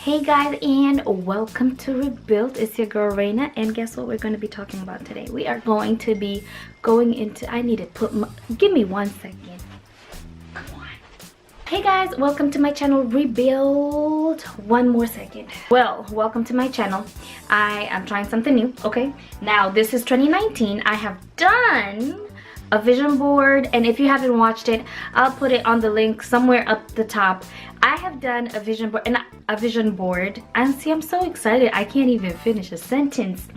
Hey guys, and welcome to Rebuild. It's your girl Raynah, and guess what we're going to be talking about today? We are going to be going into, I need to put my, give me 1 second. Come on. Hey guys, welcome to my channel Rebuild. 1 more second. Well, welcome to my channel. I am trying something new, okay? Now, this is 2019. I have done a vision board, and if you haven't watched it, I'll put it on the link somewhere up the top. I have done a vision board, and see, I'm so excited I can't even finish a sentence.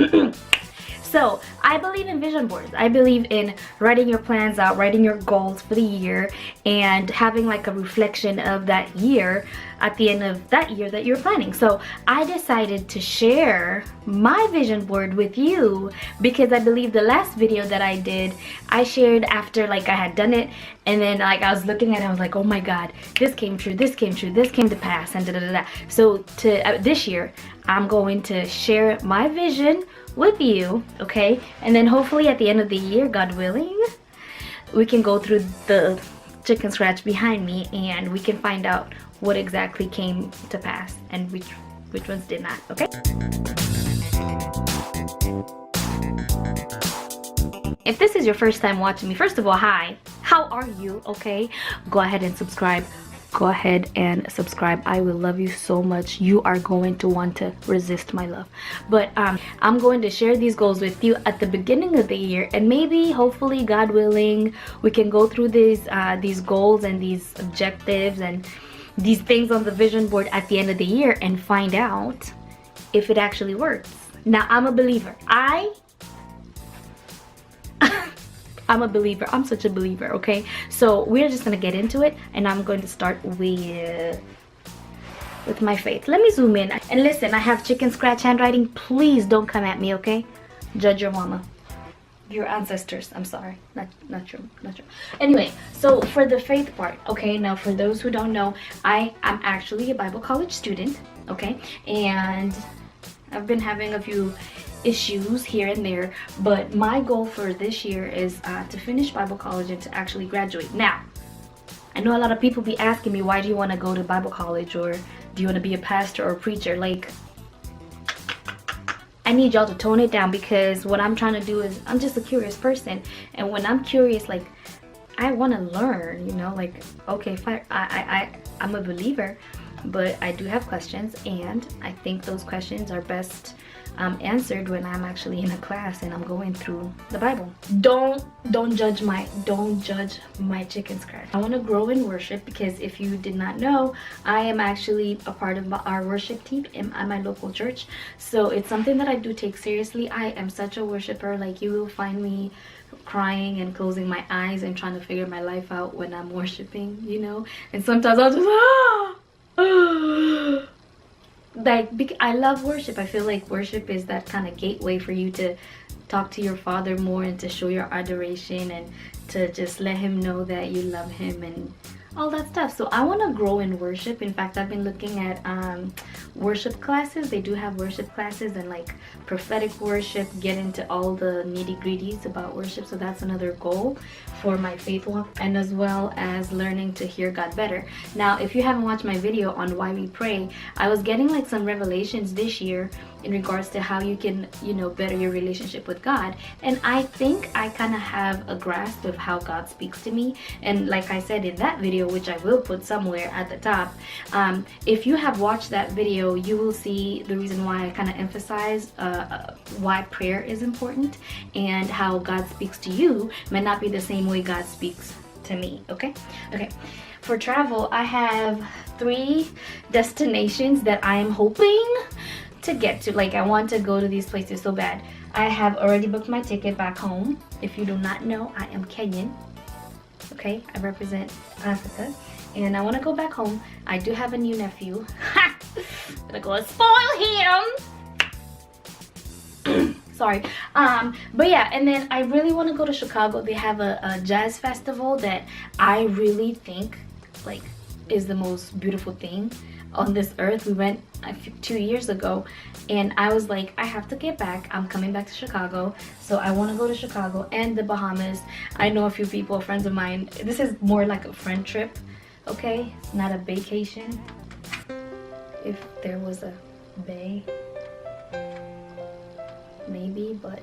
So I believe in vision boards. I believe in writing your plans out, writing your goals for the year, and having like a reflection of that year at the end of that year that you're planning. So I decided to share my vision board with you because I believe the last video that I did, I shared after like I had done it, and then like I was looking at it, I was like, oh my god, this came true, this came true, this came to pass, and da-da-da-da. So this year I'm going to share my vision with you, okay? And then hopefully at the end of the year, God willing, we can go through the chicken scratch behind me and we can find out what exactly came to pass and which ones did not, okay? If this is your first time watching me, first of all, hi, how are you? Okay, go ahead and subscribe. Go ahead and subscribe. I will love you so much. You are going to want to resist my love. But I'm going to share these goals with you at the beginning of the year, and maybe hopefully God willing we can go through these goals and these objectives and these things on the vision board at the end of the year and find out if it actually works. Now, I'm a believer. I'm a believer. I'm such a believer, okay? So we're just gonna get into it, and I'm going to start with my faith. Let me zoom in. And listen, I have chicken scratch handwriting. Please don't come at me, okay? Judge your mama. Your ancestors. I'm sorry. Not true. Anyway, so for the faith part, okay? Now, for those who don't know, I am actually a Bible college student, okay? And I've been having a few issues here and there, but my goal for this year is to finish Bible college and to actually graduate. Now, I know a lot of people be asking me, why do you want to go to Bible college, or do you want to be a pastor or a preacher? Like, I need y'all to tone it down, because what I'm trying to do is, I'm just a curious person, and when I'm curious, like, I want to learn, you know, like, okay, fine, I'm a believer, but I do have questions, and I think those questions are best answered when I'm actually in a class and I'm going through the Bible. Don't judge my chicken scratch. I want to grow in worship, because if you did not know, I am actually a part of our worship team at my local church. So it's something that I do take seriously. I am such a worshiper. Like, you will find me crying and closing my eyes and trying to figure my life out when I'm worshiping, you know. And sometimes I'll just like, I love worship. I feel like worship is that kind of gateway for you to talk to your Father more and to show your adoration and to just let him know that you love him and all that stuff. So I want to grow in worship. In fact, I've been looking at worship classes. They do have worship classes, and like prophetic worship, get into all the nitty-gritties about worship. So that's another goal for my faith walk, and as well as learning to hear God better. Now, if you haven't watched my video on why we pray, I was getting like some revelations this year in regards to how you can, you know, better your relationship with God. And I think I kind of have a grasp of how God speaks to me. And like I said in that video, which I will put somewhere at the top, if you have watched that video, you will see the reason why I kind of emphasize why prayer is important, and how God speaks to you may not be the same way God speaks to me, okay? For travel, I have 3 destinations that I am hoping to get to. Like, I want to go to these places so bad. I have already booked my ticket back home. If you do not know, I am Kenyan, okay? I represent Africa, and I want to go back home. I do have a new nephew. Gonna go and spoil him. Sorry. But yeah, and then I really want to go to Chicago. They have a jazz festival that I really think like is the most beautiful thing on this earth. We went 2 years ago, and I was like, I have to get back. I'm coming back to Chicago, so I want to go to Chicago and the Bahamas. I know a few people, friends of mine. This is more like a friend trip, okay? It's not a vacation. if there was a bay, maybe, but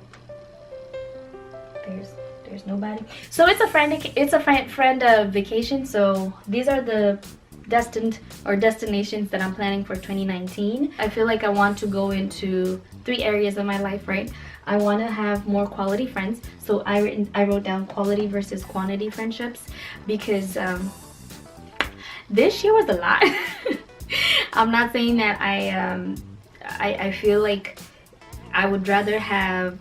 there's nobody. So it's a friend vacation. So these are the destinations that I'm planning for 2019. I feel like I want to go into 3 areas of my life, right? I want to have more quality friends. So I wrote down quality versus quantity friendships, because this year was a lot. I'm not saying that I feel like I would rather have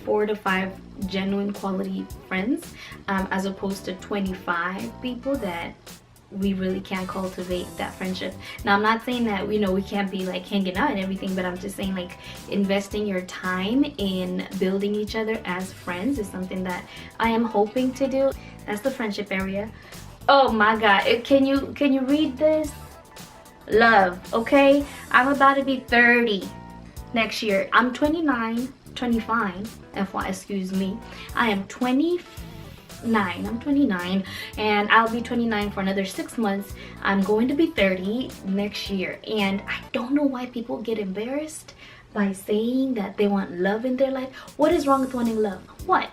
4 to 5 genuine quality friends, as opposed to 25 people that we really can't cultivate that friendship. Now, I'm not saying that, you know, we can't be like hanging out and everything, but I'm just saying like investing your time in building each other as friends is something that I am hoping to do. That's the friendship area. Oh my God, can you read this? Love, okay? I'm about to be 30 next year. I'm 25, excuse me. I am 29. I'm 29, and I'll be 29 for another 6 months. I'm going to be 30 next year, and I don't know why people get embarrassed by saying that they want love in their life. What is wrong with wanting love? What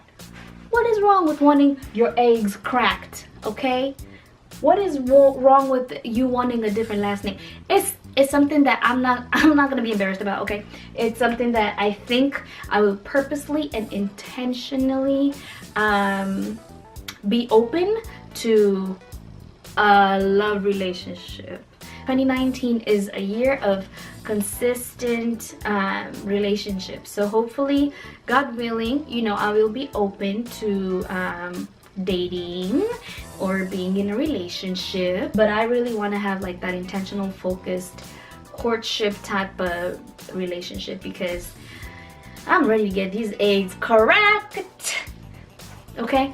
is wrong with wanting your eggs cracked? Okay, what is wrong with you wanting a different last name? It's something that I'm not gonna be embarrassed about. Okay, it's something that I think I will purposely and intentionally be open to a love relationship. 2019 is a year of consistent relationships, so hopefully, God willing, you know, I will be open to dating or being in a relationship, but I really want to have like that intentional, focused courtship type of relationship, because I'm ready to get these eggs cracked. Okay,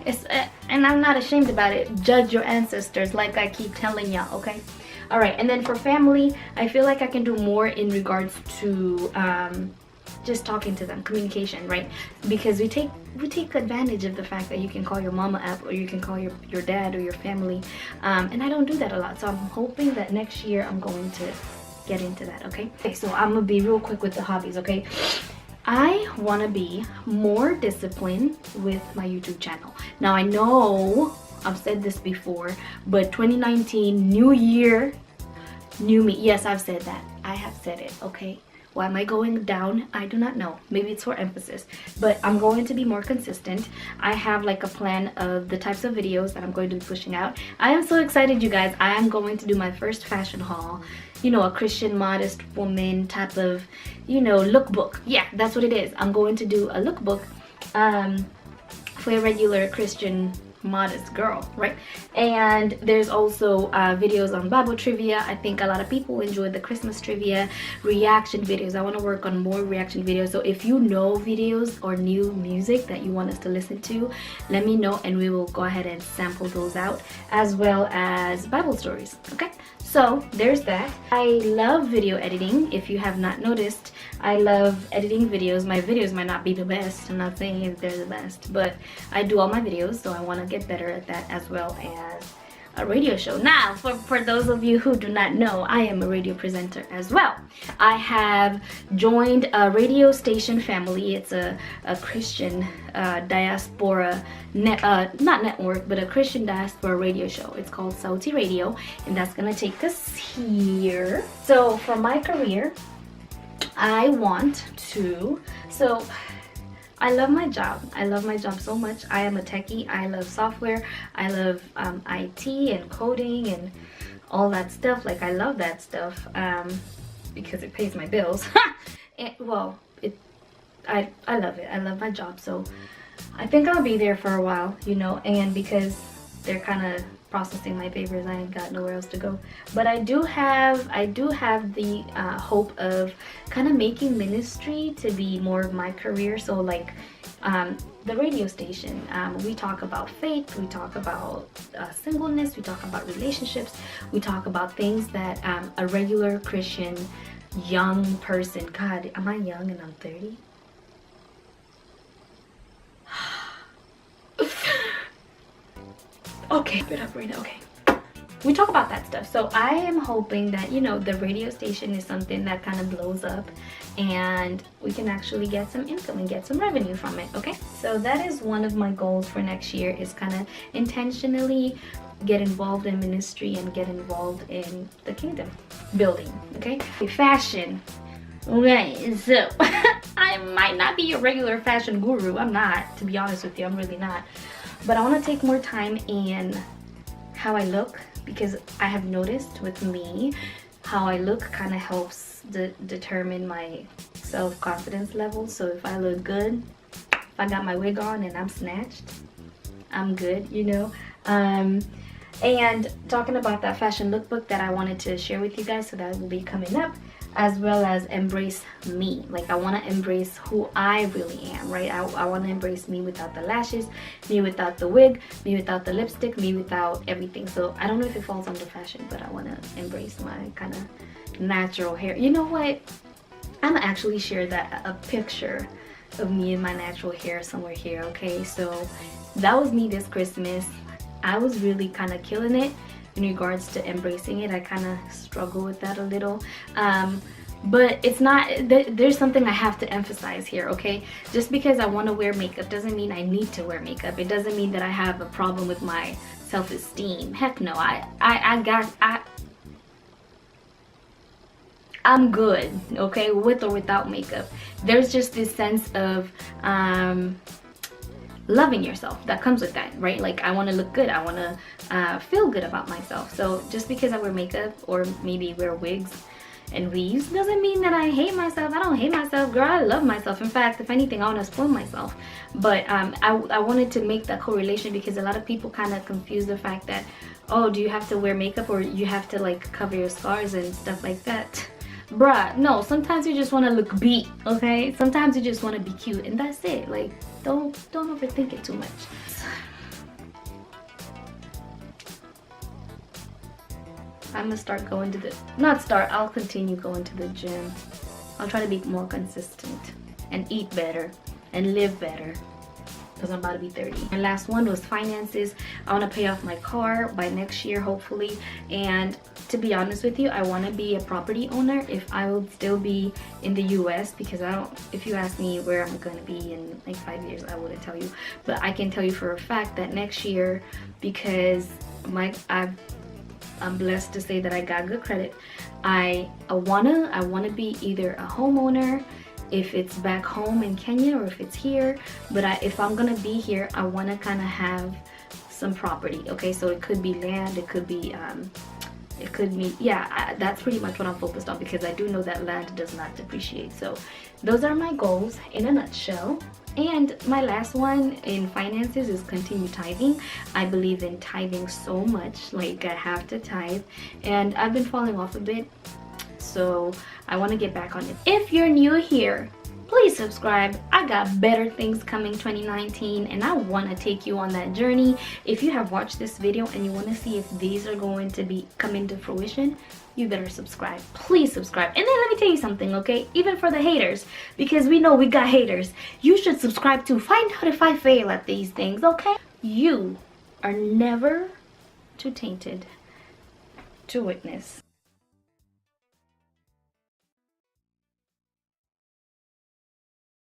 and I'm not ashamed about it. Judge your ancestors, like I keep telling y'all. Okay, all right. And then for family, I feel like I can do more in regards to just talking to them, communication, right? Because we take advantage of the fact that you can call your mama up, or you can call your dad or your family, and I don't do that a lot. So I'm hoping that next year I'm going to get into that. Okay, so I'm gonna be real quick with the hobbies. Okay, I want to be more disciplined with my YouTube channel. Now, I know I've said this before, but 2019, new year, new me. Yes, I've said that. I have said it, okay? Why am I going down? I do not know. Maybe it's for emphasis, but I'm going to be more consistent. I have like a plan of the types of videos that I'm going to be pushing out. I am so excited, you guys. I am going to do my first fashion haul. You know, a Christian modest woman type of, you know, lookbook. Yeah, that's what it is. I'm going to do a lookbook for a regular Christian modest girl, right? And there's also videos on Bible trivia. I think a lot of people enjoy the Christmas trivia, reaction videos. I want to work on more reaction videos. So if you know videos or new music that you want us to listen to, let me know and we will go ahead and sample those out, as well as Bible stories. Okay, so there's that. I love video editing. If you have not noticed, I love editing videos. My videos might not be the best. I'm not saying they're the best, but I do all my videos, so I want to get better at that, as well as a radio show. Now, for those of you who do not know, I am a radio presenter as well. I have joined a radio station family. It's a Christian diaspora, not network, but a Christian diaspora radio show. It's called Sauti Radio, and that's gonna take us here. So for my career, I want to, I love my job. I love my job so much. I am a techie. I love software. I love IT and coding and all that stuff. Like, I love that stuff because it pays my bills. I love it. I love my job. So I think I'll be there for a while, you know, and because they're kind of processing my papers, I ain't got nowhere else to go. But I do have the hope of kind of making ministry to be more of my career. So like the radio station, we talk about faith, we talk about singleness, we talk about relationships, we talk about things that a regular Christian young person, God, am I young and I'm 30? Okay, get up, Raynah. Okay. we talk about that stuff. So I am hoping that, you know, the radio station is something that kind of blows up and we can actually get some income and get some revenue from it. Okay, so that is one of my goals for next year, is kind of intentionally get involved in ministry and get involved in the kingdom building. Okay, fashion. Okay, so I might not be a regular fashion guru. I'm not, to be honest with you. I'm really not. But I want to take more time in how I look, because I have noticed with me, how I look kind of helps determine my self-confidence level. So if I look good, if I got my wig on and I'm snatched, I'm good, you know. And talking about that fashion lookbook that I wanted to share with you guys, so that will be coming up, as well as embrace me. Like, I want to embrace who I really am, right? I want to embrace me without the lashes, me without the wig, me without the lipstick, me without everything. So I don't know if it falls under fashion, but I want to embrace my kind of natural hair. You know what? I'm gonna actually share a picture of me and my natural hair somewhere here, okay? So that was me this Christmas. I was really kind of killing it in regards to embracing it. I kind of struggle with that a little, but it's not, there's something I have to emphasize here, okay? Just because I want to wear makeup doesn't mean I need to wear makeup. It doesn't mean that I have a problem with my self-esteem. Heck no. I'm good, okay, with or without makeup. There's just this sense of loving yourself that comes with that, right? Like, I want to look good, I want to feel good about myself. So just because I wear makeup or maybe wear wigs and weaves doesn't mean that I hate myself. I don't hate myself, girl. I love myself. In fact, if anything, I want to spoil myself. But I wanted to make that correlation, because a lot of people kind of confuse the fact that, oh, do you have to wear makeup or you have to like cover your scars and stuff like that? Bruh, no. Sometimes you just want to look beat, okay? Sometimes you just want to be cute, and that's it. Like, don't overthink it too much. I'm gonna start going to I'll continue going to the gym. I'll try to be more consistent and eat better and live better, because I'm about to be 30. My last one was finances. I want to pay off my car by next year, hopefully. And to be honest with you, I want to be a property owner if I will still be in the US, because if you ask me where I'm going to be in like 5 years, I wouldn't tell you. But I can tell you for a fact that next year, because I'm blessed to say that I got good credit, I wanna be either a homeowner, if it's back home in Kenya or if it's here. But if I'm gonna be here, I want to kind of have some property, okay? So it could be land, it could be yeah, that's pretty much what I'm focused on, because I do know that land does not depreciate. So those are my goals in a nutshell. And my last one in finances is continue tithing. I believe in tithing so much. Like, I have to tithe, and I've been falling off a bit, so I want to get back on it. If you're new here, please subscribe. I got better things coming 2019, and I want to take you on that journey. If you have watched this video and you want to see if these are going to come into fruition, you better subscribe. Please subscribe. And then let me tell you something, okay? Even for the haters, because we know we got haters, you should subscribe too. Find out if I fail at these things, okay? You are never too tainted to witness.